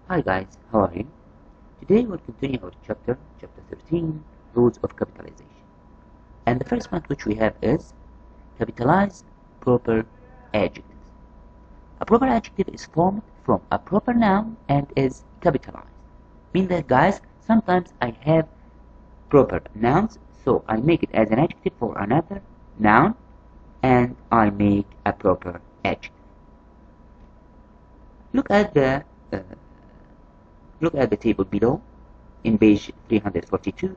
Hi guys, how are you? Today we'll continue our chapter 13, Rules of Capitalization. And the first point which we have is capitalize proper adjectives. A proper adjective is formed from a proper noun and is capitalized. Mean that guys, sometimes I have proper nouns, so I make it as an adjective for another noun and I make a proper adjective. Look at the table below in page 342.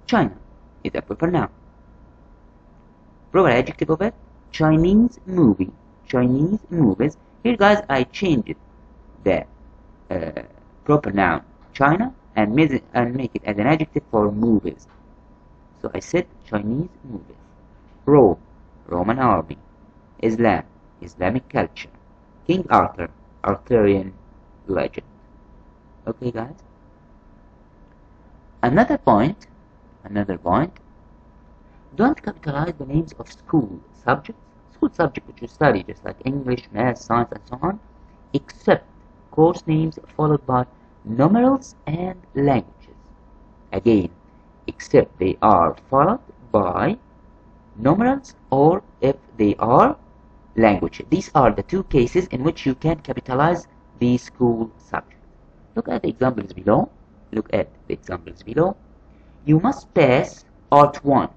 China is a proper noun. Proper adjective of it, Chinese movie. Chinese movies. Here guys, I changed the proper noun China and make it as an adjective for movies. So I said Chinese movies. Rome, Roman army. Islam, Islamic culture. King Arthur, Arthurian legend. Okay guys, another point, don't capitalize the names of school subjects which you study, just like English, math, science, and so on, except course names followed by numerals and languages. Again, except they are followed by numerals or if they are language. These are the two cases in which you can capitalize the school subject. Look at the examples below. You must pass Art 1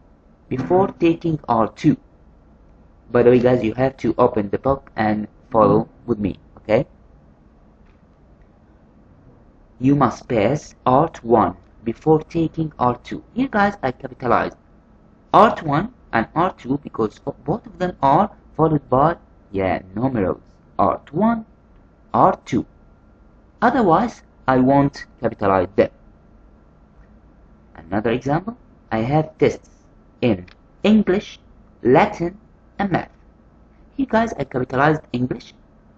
before taking Art 2. By the way, guys, you have to open the book and follow with me, okay? You must pass Art 1 before taking Art 2. Here, guys, I capitalized Art 1 and Art 2 because both of them are followed by numerals. Art 1, Art 2. Otherwise, I won't capitalize them. Another example, I have tests in English, Latin, and math. Here guys, I capitalized English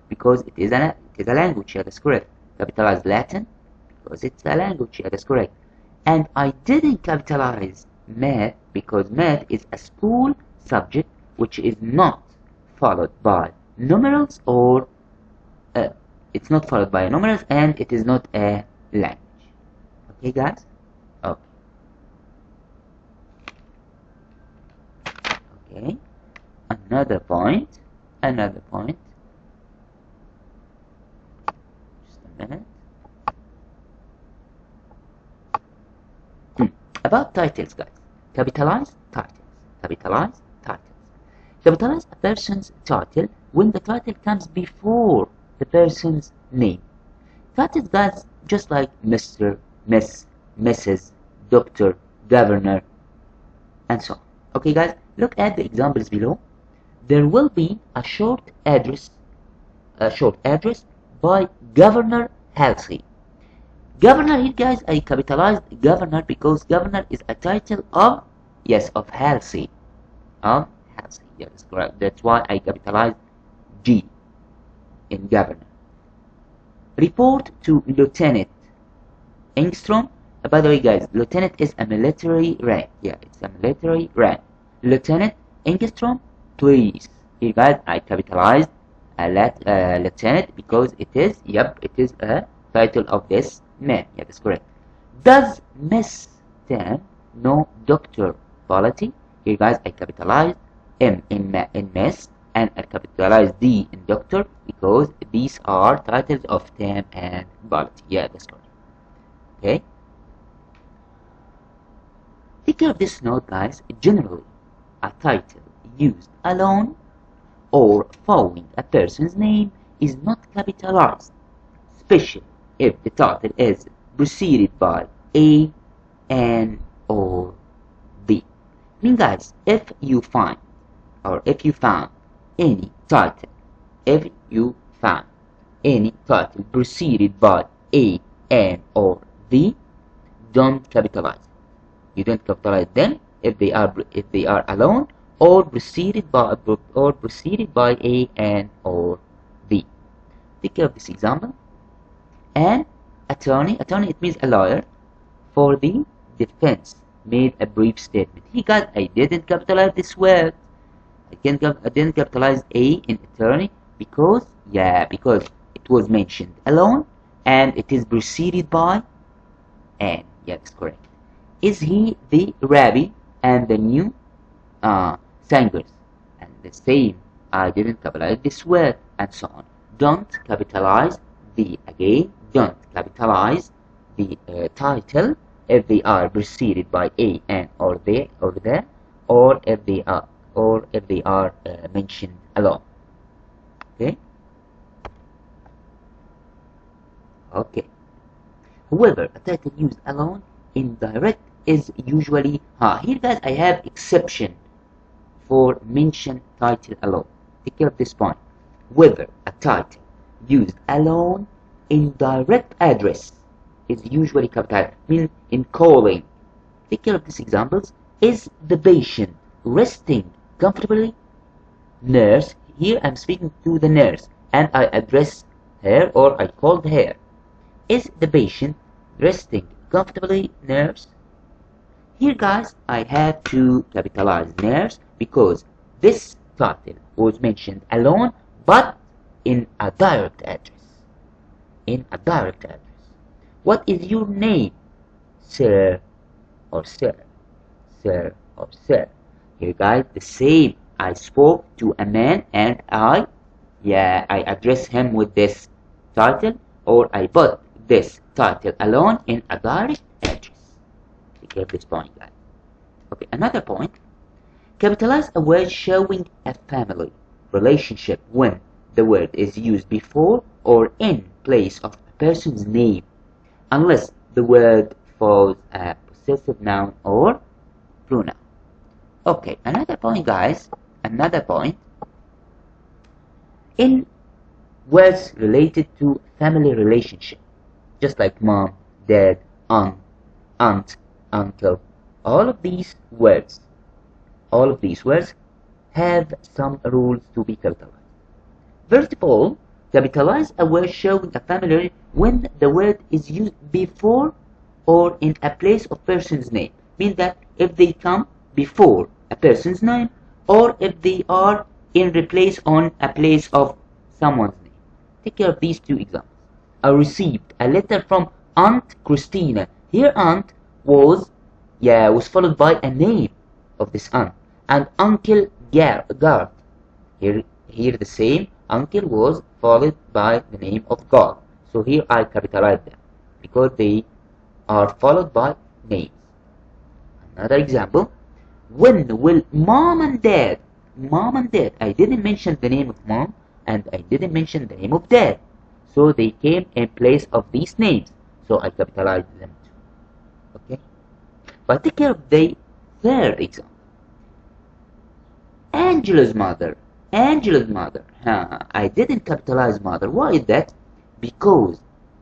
because it is a language, yeah, that's correct. Capitalized Latin because it's a language, yeah, that's correct. And I didn't capitalize math because math is a school subject which is not followed by numerals or it's not followed by numerals and it is not a language. Okay guys? Okay. Another point. Just a minute. About titles, guys. Capitalize titles. Capitalize a person's title when the title comes before the person's name. Titles, guys, just like Mr., Miss, Mrs., Doctor, Governor, and so on. Okay, guys, look at the examples below. There will be a short address by Governor Halsey. Governor here, guys, I capitalized governor because governor is a title of Halsey. Yeah, that's correct. That's why I capitalized G in governor. Report to Lieutenant Engstrom. By the way, guys, lieutenant is a military rank. Yeah, it's a military rank. Lieutenant Engstrom, please. Here, guys, I capitalized lieutenant because it is a title of this man. Yeah, that's correct. Does Miss Tan know Dr. Polity? Here, guys, I capitalized M in Miss and I capitalized D in Doctor because these are titles of Tam and Polity. Yeah, that's correct. Okay. Take care of this note, guys. Generally, a title used alone or following a person's name is not capitalized, especially if the title is preceded by A, N, or B. I mean, guys, if you found any title preceded by A, N, or B, don't capitalize. You don't capitalize them if they are alone or preceded by A, N, or B. Take care of this example. An attorney, it means a lawyer, for the defense made a brief statement. I didn't capitalize this word. I didn't capitalize A in attorney because it was mentioned alone and it is preceded by an. Yeah, that's correct. Is he the rabbi and the new singers? And the same, I didn't capitalize this word, and so on. Don't capitalize the, again, don't capitalize the title if they are preceded by a, an, or they, or the, or if they are mentioned alone. Okay. Okay. However, a title used alone indirect is usually here, guys. I have exception for mention title alone. Take care of this point. Whether a title used alone in direct address is usually capitalized. Mean in calling. Take care of these examples. Is the patient resting comfortably? Nurse. Here I'm speaking to the nurse and I address her, or I called her. Is the patient resting comfortably, nurse? Here, guys, I have to capitalize nurse because this title was mentioned alone, but in a direct address. In a direct address. What is your name? Sir or sir. Sir or sir. Here, guys, the same. I spoke to a man and I address him with this title, or I put this title alone in a direct address. Take care of this point, guys. Okay, another point. Capitalize a word showing a family relationship when the word is used before or in place of a person's name, unless the word follows a possessive noun or pronoun. Okay, another point, guys. Another point. In words related to family relationship, just like mom, dad, aunt, uncle, all of these words have some rules to be capitalized. First of all, capitalize a word showing a family when the word is used before or in a place of person's name. Means that if they come before a person's name, or if they are in replace on a place of someone's name. Take care of these two examples. I received a letter from Aunt Christina. Here, aunt was followed by a name of this aunt, and Uncle Garth. Here the same. Uncle was followed by the name of God. So here I capitalize them because they are followed by names. Another example. When will mom and dad, I didn't mention the name of mom and I didn't mention the name of dad. So they came in place of these names. So I capitalized them too. Okay? But take care of the third example. Angela's mother. I didn't capitalize mother. Why is that? Because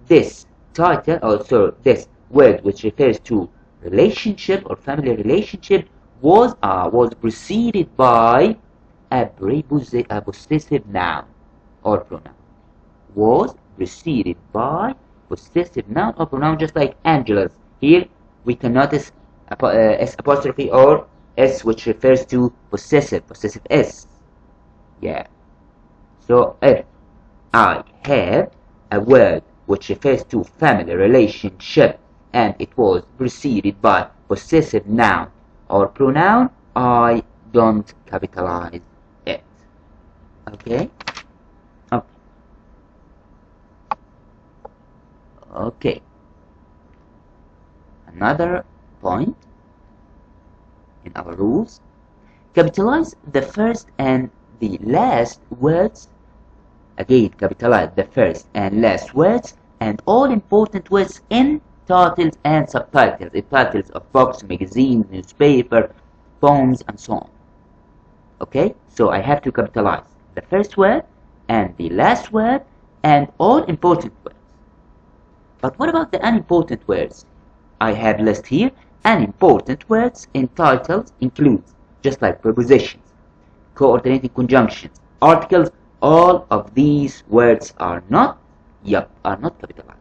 this title, also this word which refers to relationship or family relationship, was preceded by a possessive noun or pronoun. Was preceded by possessive noun or pronoun, just like Angela's. Here we can notice S apostrophe or S, which refers to possessive S. Yeah. So if I have a word which refers to family relationship and it was preceded by possessive noun or pronoun, I don't capitalize it. Okay? Okay. Another point in our rules. Capitalize the first and the last words. Again, capitalize the first and last words and all important words in titles and subtitles, the titles of books, magazines, newspaper, poems, and so on. Okay, so I have to capitalize the first word and the last word and all important words. But what about the unimportant words? I have listed here unimportant words in titles includes, just like prepositions, coordinating conjunctions, articles. All of these words are not capitalized.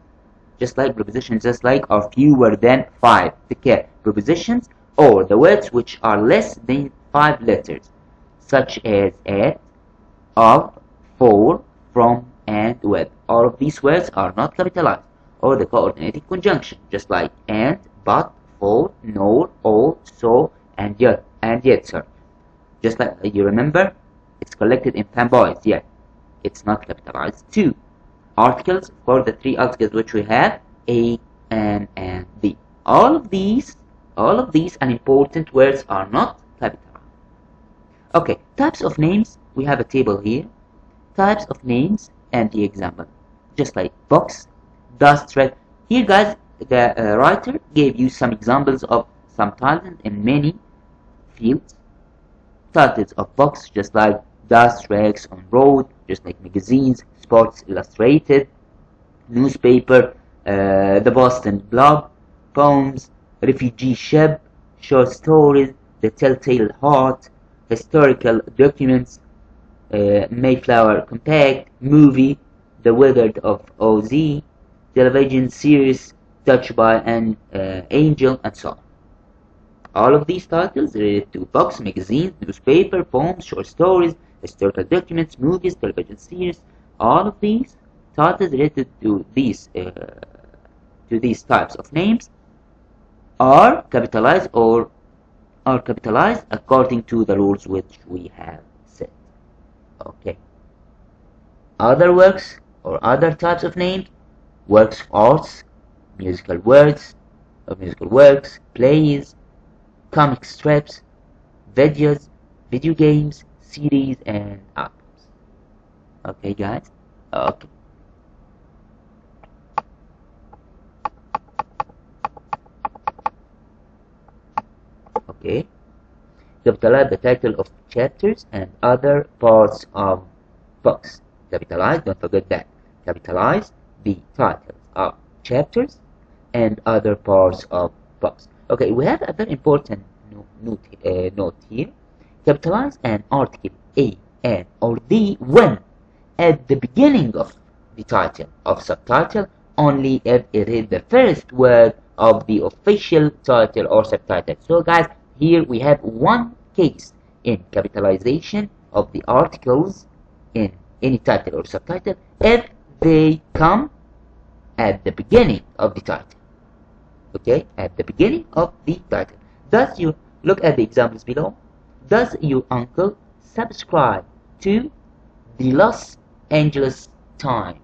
Just like prepositions, are fewer than 5. Take care. Prepositions or the words which are less than 5 letters, such as at, of, for, from, and with. All of these words are not capitalized. or the coordinated conjunction, just like and, but, for, nor, or, so, and yet, sir. Just like you remember, it's collected in fanboys, yet it's not capitalized too. Articles, for the three articles which we have, A, N, and D. All of these unimportant words are not capitalized. Okay, types of names, we have a table here. Types of names and the example. Just like box, dust, red. Here guys, the writer gave you some examples of some titles in many fields. Titles of books, just like dust, rags on road, just like magazines, Sports Illustrated, newspaper, the Boston Globe, poems, refugee ship, short stories, the Telltale Heart, historical documents, Mayflower Compact, movie, The Wizard of Oz, television series, Touched by an Angel, and so on. All of these titles related to books, magazines, newspaper, poems, short stories, historical documents, movies, television series. All of these titles related to these types of names are capitalized or are capitalized according to the rules which we have set. Okay. Other works or other types of names: works of arts, musical works, plays, comic strips, videos, video games, CDs, and albums. Okay, guys? Okay. Okay. Capitalize the title of chapters and other parts of books. Capitalize, don't forget that. Capitalize the titles of chapters and other parts of books. Okay, we have a very important note here. Capitalize an article A, N, or D when at the beginning of the title of subtitle, only if it is the first word of the official title or subtitle. So guys, here we have one case in capitalization of the articles in any title or subtitle if they come at the beginning of the title. Okay, at the beginning of the title. Does you look at the examples below? Does your uncle subscribe to the Los Angeles Times?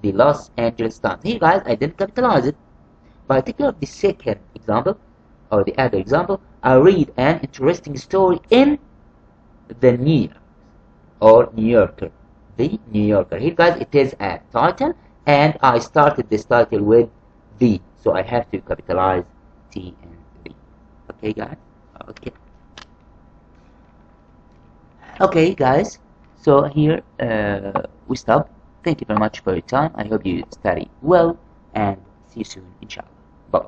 The Los Angeles Times. Here guys, I didn't capitalize it. But I take care of the second example or the other example. I read an interesting story in the New York or New Yorker. The New Yorker. Here guys, it is a title and I started this title with the. So I have to capitalize T and B. Okay, guys? Okay. Okay, guys. So here we stop. Thank you very much for your time. I hope you study well and see you soon, inshallah. Bye.